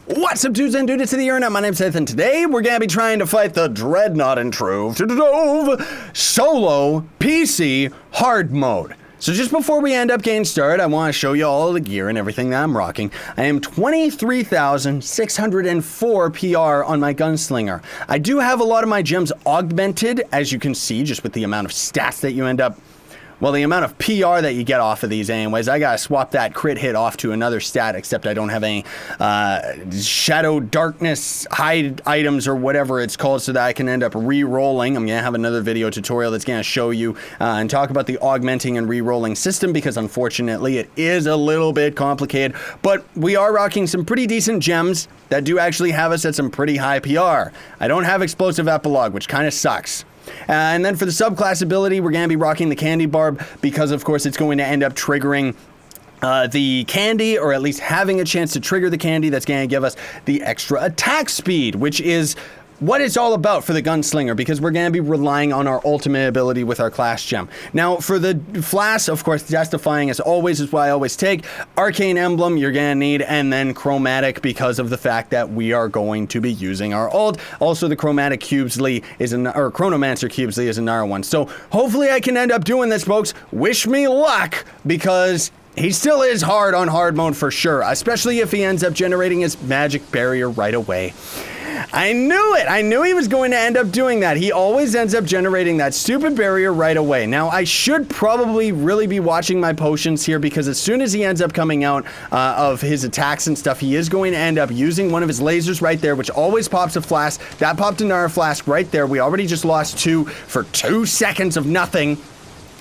What's up, dudes and dudettes of the internet? My name's Seth, and today we're gonna be trying to fight the Dreadnought in Trove solo PC hard mode. So just before we end up getting started, I want to show you all the gear and everything that I'm rocking. I am 23,604 PR on my Gunslinger. I do have a lot of my gems augmented, as you can see, just with the amount of stats that you end up... Well, the amount of PR that you get off of these anyways. I gotta swap that crit hit off to another stat, except I don't have any shadow darkness hide items or whatever it's called, so that I can end up re-rolling. I'm gonna have another video tutorial that's gonna show you and talk about the augmenting and re-rolling system, because unfortunately it is a little bit complicated, but we are rocking some pretty decent gems that do actually have us at some pretty high PR. I don't have explosive epilogue, which kind of sucks. And then for the subclass ability, we're going to be rocking the candy barb, because of course it's going to end up triggering the candy, or at least having a chance to trigger the candy that's going to give us the extra attack speed, which is what it's all about for the Gunslinger, because we're going to be relying on our ultimate ability with our class gem. Now, for the flash, of course, Death-defying as always is what I always take. Arcane Emblem, you're going to need, and then Chromatic, because of the fact that we are going to be using our ult. Also, the Chromatic Cubesley is or Chronomancer Cubesley is another one. So, hopefully I can end up doing this, folks. Wish me luck, because he still is hard on hard mode for sure, especially if he ends up generating his magic barrier right away. I knew it! I knew he was going to end up doing that. He always ends up generating that stupid barrier right away. Now, I should probably really be watching my potions here, because as soon as he ends up coming out of his attacks and stuff, he is going to end up using one of his lasers right there, which always pops a flask. That popped another flask right there. We already just lost 2 for 2 seconds of nothing.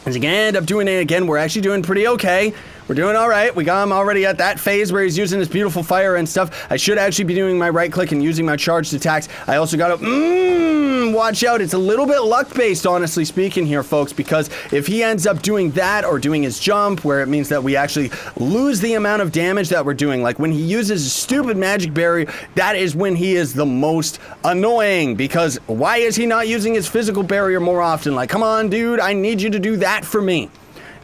As he can end up doing it again, we're actually doing pretty okay. We're doing all right. We got him already at that phase where he's using his beautiful fire and stuff. I should actually be doing my right click and using my charged attacks. I also got to, watch out. It's a little bit luck-based, honestly speaking here, folks, because if he ends up doing that or doing his jump, where it means that we actually lose the amount of damage that we're doing, like when he uses his stupid magic barrier, that is when he is the most annoying, because why is he not using his physical barrier more often? Like, come on, dude, I need you to do that for me.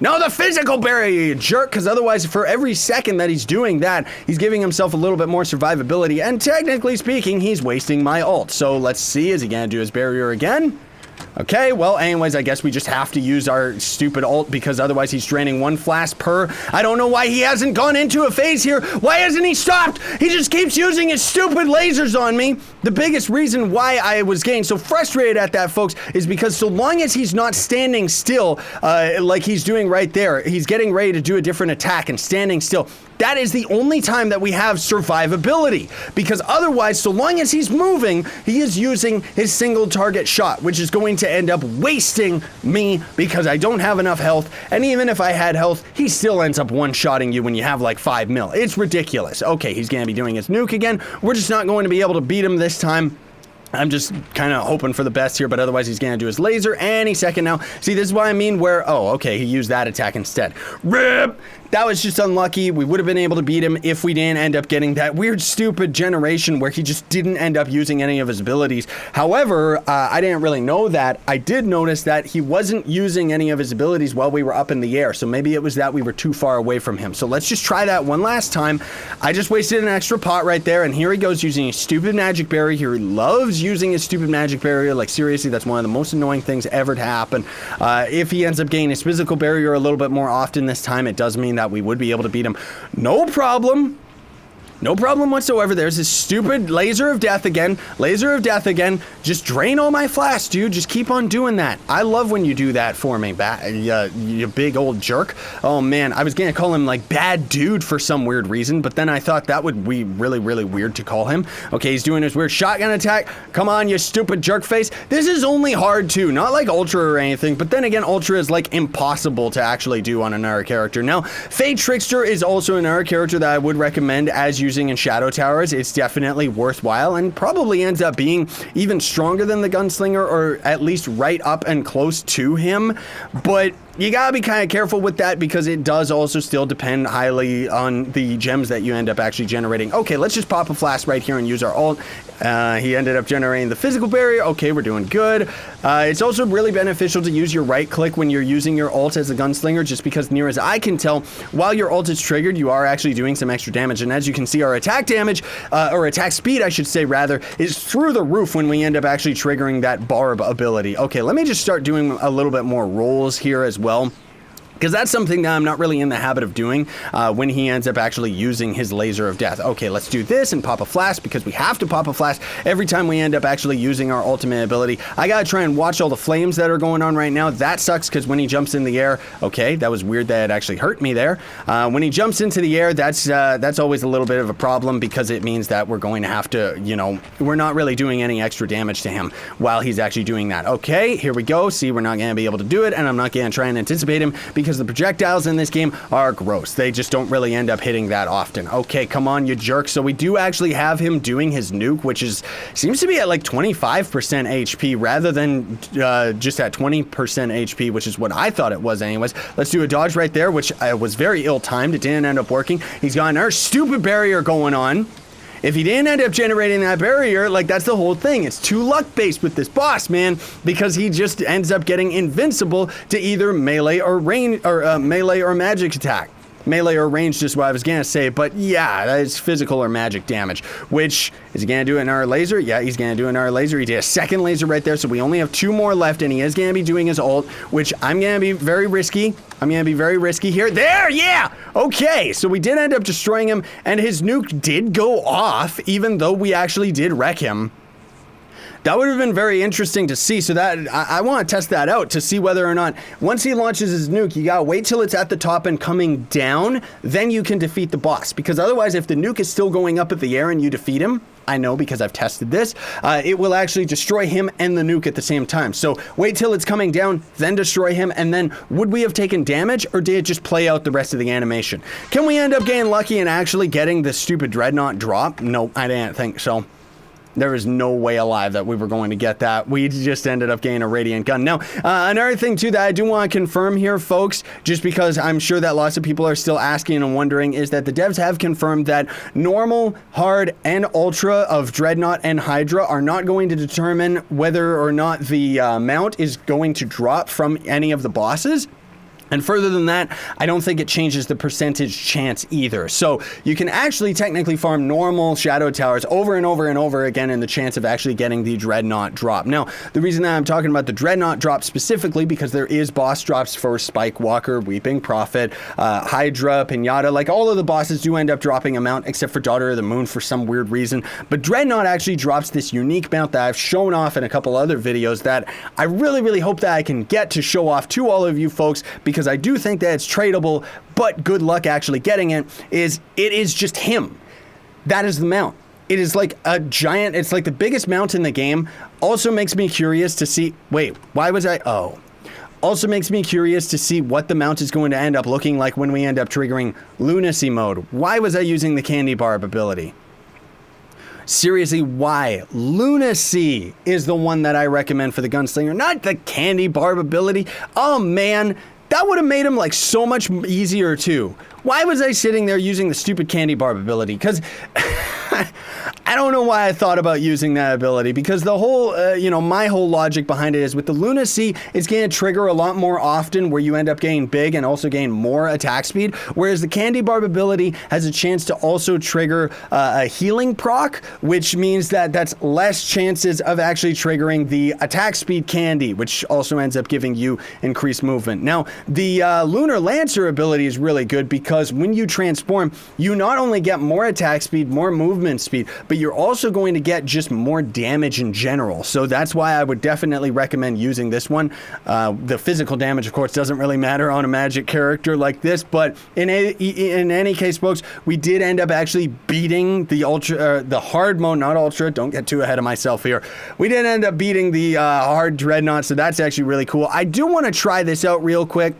No, the physical barrier, you jerk, because otherwise for every second that he's doing that, he's giving himself a little bit more survivability, and technically speaking, he's wasting my ult. So let's see, is he going to do his barrier again? Okay, well, anyways, I guess we just have to use our stupid ult, because otherwise he's draining 1 flask per. I don't know why he hasn't gone into a phase here. Why hasn't he stopped? He just keeps using his stupid lasers on me. The biggest reason why I was getting so frustrated at that, folks, is because so long as he's not standing still, like he's doing right there, he's getting ready to do a different attack and standing still. That is the only time that we have survivability, because otherwise, so long as he's moving, he is using his single target shot, which is going to end up wasting me because I don't have enough health. And even if I had health, he still ends up one-shotting you when you have like 5 mil. It's ridiculous. Okay, he's going to be doing his nuke again. We're just not going to be able to beat him this time. I'm just kind of hoping for the best here, but otherwise he's going to do his laser any second now. See, this is what I mean where, oh, okay, he used that attack instead. RIP! That was just unlucky. We would have been able to beat him if we didn't end up getting that weird, stupid generation where he just didn't end up using any of his abilities. However, I didn't really know that. I did notice that he wasn't using any of his abilities while we were up in the air, so maybe it was that we were too far away from him. So let's just try that one last time. I just wasted an extra pot right there, and here he goes using his stupid magic barrier. He loves using his stupid magic barrier. Like, seriously, that's one of the most annoying things ever to happen. If he ends up getting his physical barrier a little bit more often this time, it does mean that we would be able to beat him. No problem. No problem whatsoever. There's this stupid laser of death again. Laser of death again. Just drain all my flasks, dude. Just keep on doing that. I love when you do that for me, you big old jerk. Oh, man. I was going to call him, like, bad dude for some weird reason, but then I thought that would be really, really weird to call him. Okay, he's doing his weird shotgun attack. Come on, you stupid jerk face. This is only hard, too. Not like Ultra or anything, but then again, Ultra is, like, impossible to actually do on another character. Now, Fade Trickster is also another character that I would recommend as using in Shadow Towers. It's definitely worthwhile and probably ends up being even stronger than the Gunslinger, or at least right up and close to him. But you gotta be kind of careful with that because it does also still depend highly on the gems that you end up actually generating. Okay, let's just pop a flask right here and use our ult. He ended up generating the physical barrier. Okay, we're doing good. It's also really beneficial to use your right click when you're using your ult as a gunslinger, just because near as I can tell, while your ult is triggered, you are actually doing some extra damage. And as you can see, our attack damage, or attack speed, I should say rather, is through the roof when we end up actually triggering that barb ability. Okay, let me just start doing a little bit more rolls here as well, because that's something that I'm not really in the habit of doing when he ends up actually using his laser of death. Okay, let's do this and pop a flask, because we have to pop a flask every time we end up actually using our ultimate ability. I gotta try and watch all the flames that are going on right now. That sucks, because when he jumps in the air, okay, that was weird that it actually hurt me there. When he jumps into the air, that's always a little bit of a problem, because it means that we're going to have to, you know, we're not really doing any extra damage to him while he's actually doing that. Okay, here we go. See, we're not gonna be able to do it, and I'm not gonna try and anticipate him, because the projectiles in this game are gross. They just don't really end up hitting that often. Okay, come on, you jerk. So we do actually have him doing his nuke, which seems to be at like 25% HP rather than just at 20% HP, which is what I thought it was anyways. Let's do a dodge right there, which was very ill-timed. It didn't end up working. He's got another stupid barrier going on. If he didn't end up generating that barrier, like, that's the whole thing. It's too luck-based with this boss, man, because he just ends up getting invincible to either melee or range, or melee or magic attack. Melee or range is what I was gonna say, but yeah, that is physical or magic damage. Which, is he gonna do another laser? Yeah, he's gonna do another laser. He did a second laser right there, so we only have 2 more left, and he is gonna be doing his ult, which I'm gonna be very risky. I'm gonna be very risky here. There, yeah! Okay, so we did end up destroying him, and his nuke did go off, even though we actually did wreck him. That would have been very interesting to see, so that I want to test that out to see whether or not, once he launches his nuke, you gotta wait till it's at the top and coming down, then you can defeat the boss. Because otherwise, if the nuke is still going up at the air and you defeat him, I know because I've tested this, it will actually destroy him and the nuke at the same time. So wait till it's coming down, then destroy him, and then would we have taken damage, or did it just play out the rest of the animation? Can we end up getting lucky and actually getting this stupid Dreadnought drop? No, I didn't think so. There is no way alive that we were going to get that. We just ended up getting a radiant gun. Now, another thing too that I do want to confirm here, folks, just because I'm sure that lots of people are still asking and wondering, is that the devs have confirmed that normal, hard, and ultra of Dreadnought and Hydra are not going to determine whether or not the mount is going to drop from any of the bosses. And further than that, I don't think it changes the percentage chance either. So you can actually technically farm normal Shadow Towers over and over and over again in the chance of actually getting the Dreadnought drop. Now, the reason that I'm talking about the Dreadnought drop specifically, because there is boss drops for Spike Walker, Weeping Prophet, Hydra, Pinata, like all of the bosses do end up dropping a mount, except for Daughter of the Moon for some weird reason. But Dreadnought actually drops this unique mount that I've shown off in a couple other videos that I really, really hope that I can get to show off to all of you folks, because I do think that it's tradable, but good luck actually getting it. It is just him. That is the mount. It is like a giant, it's like the biggest mount in the game. Also makes me curious to see, wait, why was I, oh. Also makes me curious to see what the mount is going to end up looking like when we end up triggering Lunacy mode. Why was I using the Candy Barb ability? Seriously, why? Lunacy is the one that I recommend for the Gunslinger, not the Candy Barb ability. Oh man, that would have made him like so much easier too. Why was I sitting there using the stupid Candy Barb ability? Because I don't know why I thought about using that ability, because the whole, you know, my whole logic behind it is with the Lunacy, it's going to trigger a lot more often where you end up getting big and also gain more attack speed, whereas the Candy Barb ability has a chance to also trigger a healing proc, which means that that's less chances of actually triggering the attack speed candy, which also ends up giving you increased movement. Now, the Lunar Lancer ability is really good because when you transform, you not only get more attack speed, more movement speed, but you're also going to get just more damage in general. So that's why I would definitely recommend using this one. The physical damage, of course, doesn't really matter on a magic character like this, but in any case, folks, we did end up actually beating the the hard mode, not ultra. Don't get too ahead of myself here. We did end up beating the hard Dreadnought, so that's actually really cool. I do want to try this out real quick.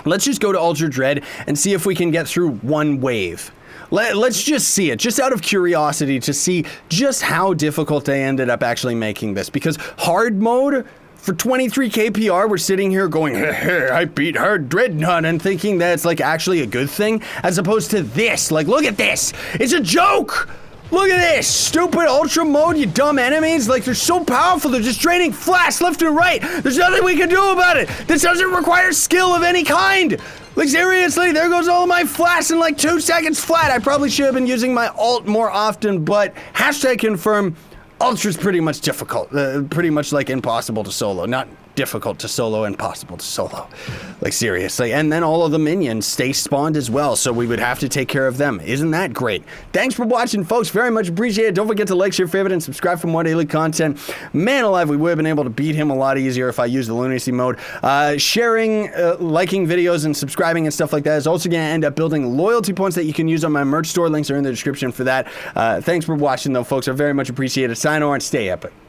Let's just go to Ultra Dread and see if we can get through one wave. Let's just see it, just out of curiosity, to see just how difficult they ended up actually making this. Because hard mode, For 23k PR, we're sitting here going, hey, I beat her Dreadnought, and thinking that it's like actually a good thing, as opposed to this. Like, look at this. It's a joke. Look at this. Stupid ultra mode, you dumb enemies. Like, they're so powerful. They're just draining flash left and right. There's nothing we can do about it. This doesn't require skill of any kind. Like, seriously, there goes all of my flash in like 2 seconds flat. I probably should have been using my ult more often, but hashtag confirm. Ultra's pretty much difficult, pretty much like impossible to solo. Not difficult to solo, impossible to solo. Like, seriously. And then all of the minions stay spawned as well, so we would have to take care of them. Isn't that great? Thanks for watching, folks. Very much appreciate it. Don't forget to like, share, favorite, and subscribe for more daily content. Man alive, we would have been able to beat him a lot easier if I used the lunacy mode. Sharing, liking videos, and subscribing and stuff like that is also going to end up building loyalty points that you can use on my merch store. Links are in the description for that. Thanks for watching, though, folks. I very much appreciate it. Sign on and stay epic.